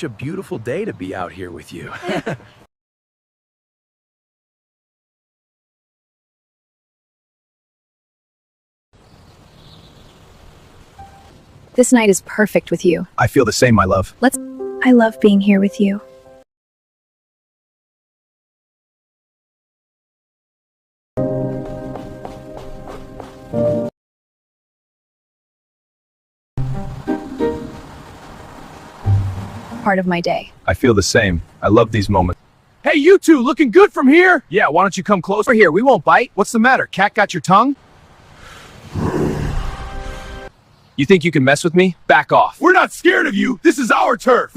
such a beautiful day to be out here with you. This night is perfect with you. I feel the same, my love. I love being here with you. Part of my day. I feel the same. I love these moments. Hey, you two, looking good from here? Yeah, why don't you come closer here? We won't bite. What's the matter? Cat got your tongue? You think you can mess with me? Back off. We're not scared of you. This is our turf.